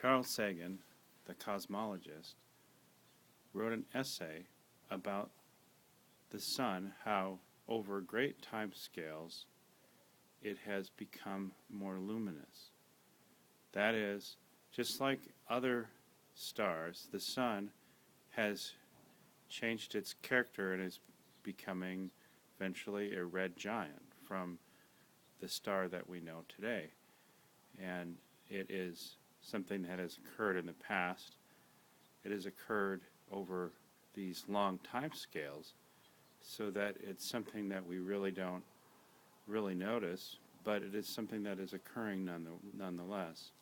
Carl Sagan, the cosmologist, wrote an essay about the sun, how over great time scales it has become more luminous. That is, just like other stars, the sun has changed its character and is becoming eventually a red giant from the star that we know today. And it is something that has occurred in the past. It has occurred over these long time scales, so that it's something that we really don't really notice, but it is something that is occurring nonetheless.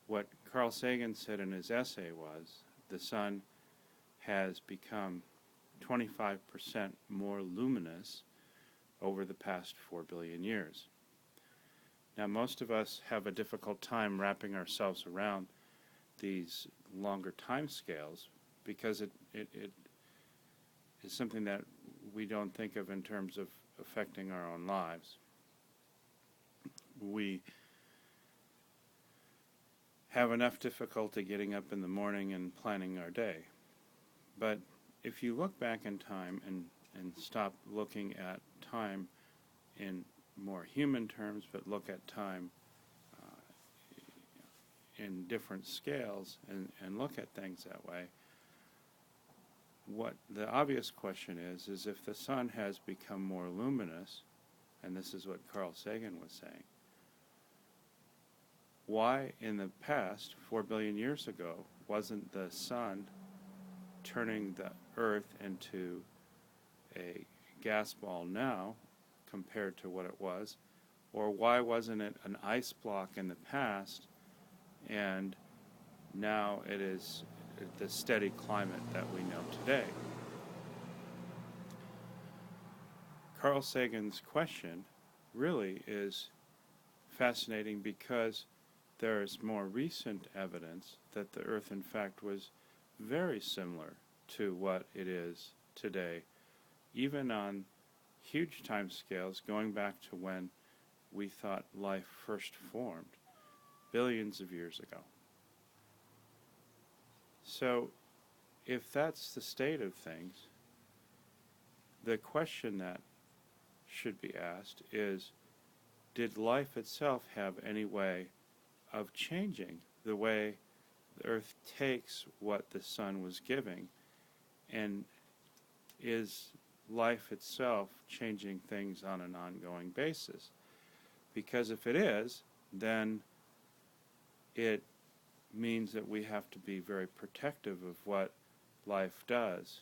What Carl Sagan said in his essay was, the sun has become 25% more luminous over the past 4 billion years. Now, most of us have a difficult time wrapping ourselves around these longer time scales because it is something that we don't think of in terms of affecting our own lives. We have enough difficulty getting up in the morning and planning our day. But if you look back in time and stop looking at time in more human terms, but look at time in different scales and look at things that way, what the obvious question is if the sun has become more luminous, and this is what Carl Sagan was saying, why in the past, 4 billion years ago, wasn't the sun turning the Earth into a gas ball now compared to what it was? Or why wasn't it an ice block in the past and now it is the steady climate that we know today? Carl Sagan's question really is fascinating because there is more recent evidence that the Earth in fact was very similar to what it is today, even on huge time scales going back to when we thought life first formed, billions of years ago. So, if that's the state of things, the question that should be asked is, did life itself have any way of changing the way the Earth takes what the sun was giving, and is life itself changing things on an ongoing basis? Because if it is, then it means that we have to be very protective of what life does,